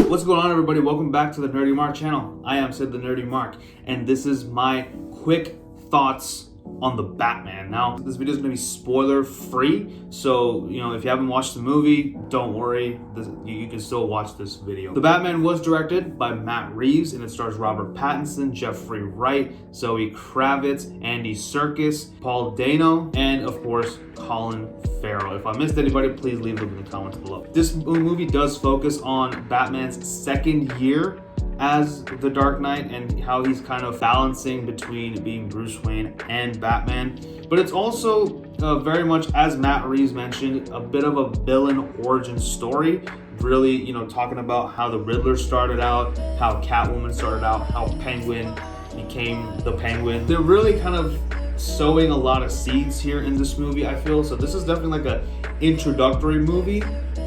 What's going on, everybody? Welcome back to the Nerdy Mark channel. I am Sid the Nerdy Mark, and this is my quick thoughts on the Batman. Now, this video is going to be spoiler free, so if you haven't watched the movie, don't worry, you can still watch this video. The Batman was directed by Matt Reeves, and it stars Robert Pattinson, Jeffrey Wright, Zoe Kravitz, Andy Serkis, Paul Dano, and of course Colin. If I missed anybody, please leave them in the comments below. This movie does focus on Batman's second year as the Dark Knight and how he's kind of balancing between being Bruce Wayne and Batman. But it's also very much, as Matt Reeves mentioned, a bit of a villain origin story. Really, talking about how the Riddler started out, how Catwoman started out, how Penguin became the Penguin. They're really kind of sowing a lot of seeds here in this movie, I feel. So this is definitely like an introductory movie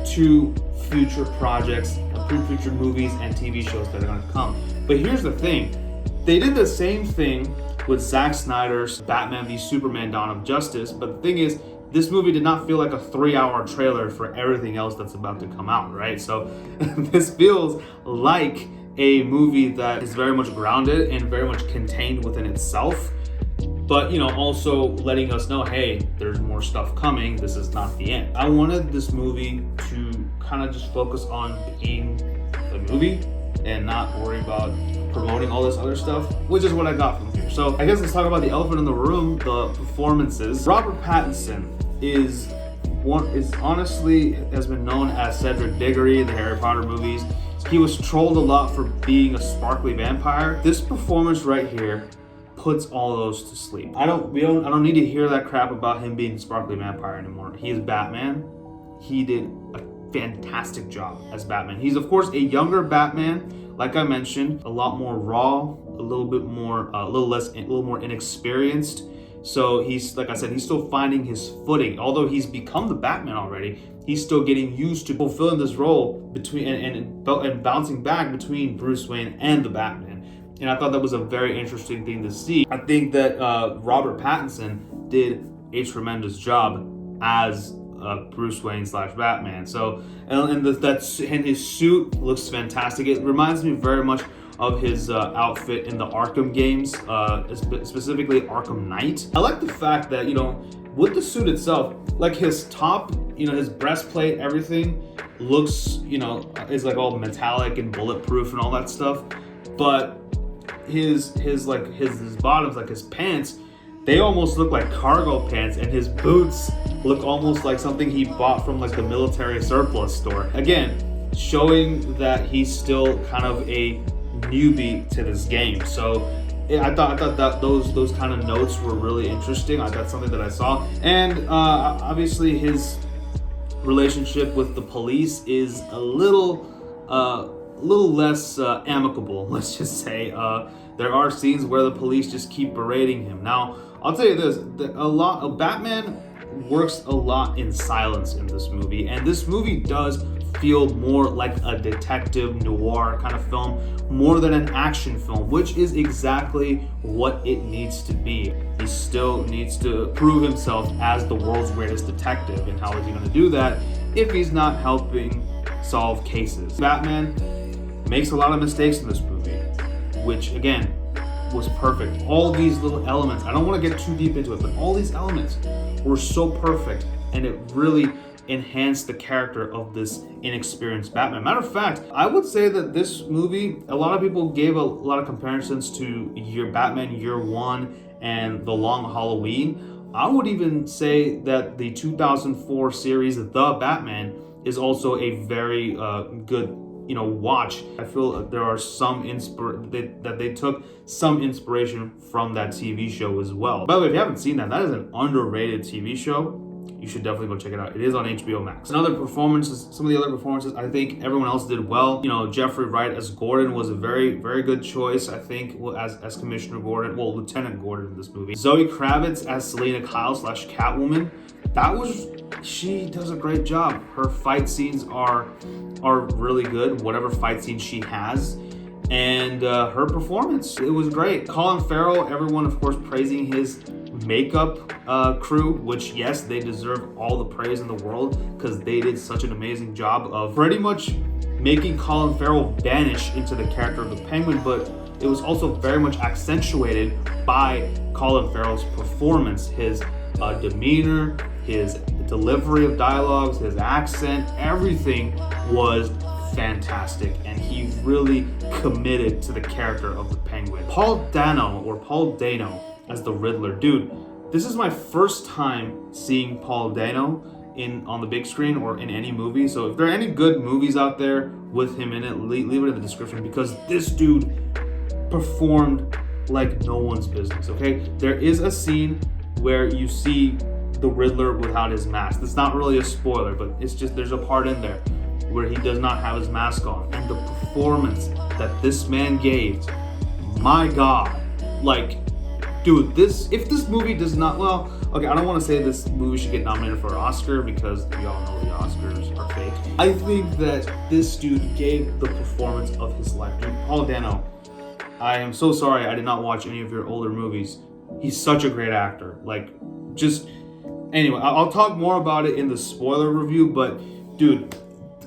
to future projects, future movies and TV shows that are going to come. But here's the thing. They did the same thing with Zack Snyder's Batman v Superman Dawn of Justice, but the thing is, this movie did not feel like a 3-hour trailer for everything else that's about to come out, right? So this feels like a movie that is very much grounded and very much contained within itself. But, also letting us know, hey, there's more stuff coming. This is not the end. I wanted this movie to kind of just focus on being a movie and not worry about promoting all this other stuff, which is what I got from here. So I guess let's talk about the elephant in the room, the performances. Robert Pattinson honestly has been known as Cedric Diggory in the Harry Potter movies. He was trolled a lot for being a sparkly vampire. This performance right here puts all those to sleep. I don't need to hear that crap about him being a sparkly vampire anymore. He is Batman. He did a fantastic job as Batman. He's of course a younger Batman, like I mentioned, a lot more raw, a little more inexperienced. So he's, like I said, he's still finding his footing. Although he's become the Batman already, he's still getting used to fulfilling this role between and bouncing back between Bruce Wayne and the Batman. And I thought that was a very interesting thing to see. I think that Robert Pattinson did a tremendous job as Bruce Wayne / Batman. So, and his suit looks fantastic. It reminds me very much of his outfit in the Arkham games, specifically Arkham Knight. I like the fact that, with the suit itself, like his top, his breastplate, everything looks, is like all metallic and bulletproof and all that stuff. But his bottoms, like his pants, they almost look like cargo pants, and his boots look almost like something he bought from like the military surplus store. Again, showing that he's still kind of a newbie to this game. So I thought that those kind of notes were really interesting. That's something that I saw. And obviously his relationship with the police is a little less amicable, let's just say. There are scenes where the police just keep berating him. Now, I'll tell you this, Batman works a lot in silence in this movie, and this movie does feel more like a detective noir kind of film, more than an action film, which is exactly what it needs to be. He still needs to prove himself as the world's greatest detective, and how is he going to do that if he's not helping solve cases? Batman makes a lot of mistakes in this movie, which again was perfect. All these little elements, I don't want to get too deep into it, but all these elements were so perfect, and it really enhanced the character of this inexperienced Batman. Matter of fact, I would say that this movie, a lot of people gave a lot of comparisons to Batman Year One and The Long Halloween. I would even say that the 2004 series The Batman is also a very good watch. I feel there are some that they took some inspiration from that TV show as well. By the way, if you haven't seen that is an underrated TV show. You should definitely go check it out. It is on HBO Max. Some of the other performances, I think everyone else did well. Jeffrey Wright as Gordon was a very, very good choice, I think, as Commissioner Gordon, Lieutenant Gordon in this movie. Zoe Kravitz as Selena Kyle / Catwoman. She does a great job. Her fight scenes are really good, whatever fight scene she has. And her performance, it was great. Colin Farrell, everyone of course praising his makeup crew, which yes, they deserve all the praise in the world because they did such an amazing job of pretty much making Colin Farrell vanish into the character of the Penguin, but it was also very much accentuated by Colin Farrell's performance, his demeanor, his delivery of dialogues, his accent, everything was fantastic, and he really committed to the character of the Penguin. Paul Dano as the Riddler. Dude, this is my first time seeing Paul Dano on the big screen or in any movie, so if there are any good movies out there with him in it, leave it in the description, because this dude performed like no one's business, okay? There is a scene where you see the Riddler without his mask. It's not really a spoiler, but it's just, there's a part in there where he does not have his mask on, and the performance that this man gave, my God, like, dude, if this movie does not, well, okay, I don't want to say this movie should get nominated for an Oscar, because we all know the Oscars are fake. I think that this dude gave the performance of his life. Dude, Paul Dano, I am so sorry I did not watch any of your older movies. He's such a great actor. Like, just, anyway, I'll talk more about it in the spoiler review, but dude,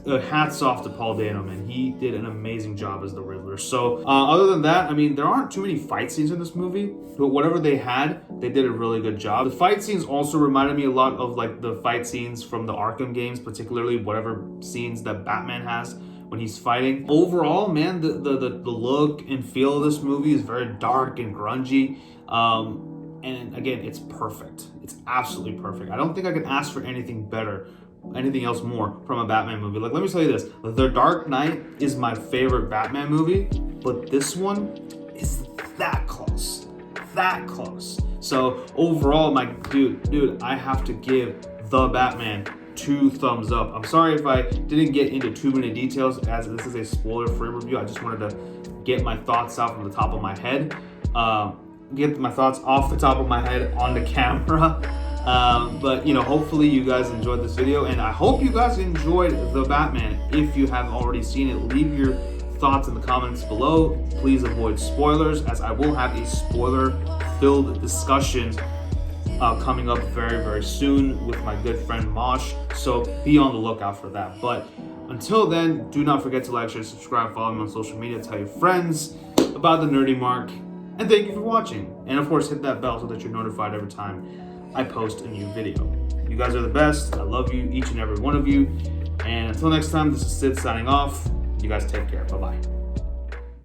hats off to Paul Dano, man. He did an amazing job as the Riddler. So, other than that, I mean, there aren't too many fight scenes in this movie, but whatever they had, they did a really good job. The fight scenes also reminded me a lot of like the fight scenes from the Arkham games, particularly whatever scenes that Batman has when he's fighting. Overall, man, the look and feel of this movie is very dark and grungy. And again, it's perfect. It's absolutely perfect. I don't think I could ask for anything better, anything else more from a Batman movie. Like, let me tell you this. The Dark Knight is my favorite Batman movie, but this one is that close. That close. So overall, my dude, I have to give The Batman 2 thumbs up. I'm sorry if I didn't get into too many details, as this is a spoiler-free review. I just wanted to get my thoughts out from the top of my head. Get my thoughts off the top of my head on the camera. But you know, hopefully you guys enjoyed this video, and I hope you guys enjoyed The Batman. If you have already seen it, leave your thoughts in the comments below. Please avoid spoilers, as I will have a spoiler-filled discussion coming up very, very soon with my good friend Mosh, so be on the lookout for that. But until then, do not forget to like, share, subscribe, follow me on social media, tell your friends about the Nerdy Mark, and thank you for watching. And of course, hit that bell so that you're notified every time I post a new video. You guys are the best. I love you, each and every one of you. And until next time, this is Sid signing off. You guys take care. Bye-bye.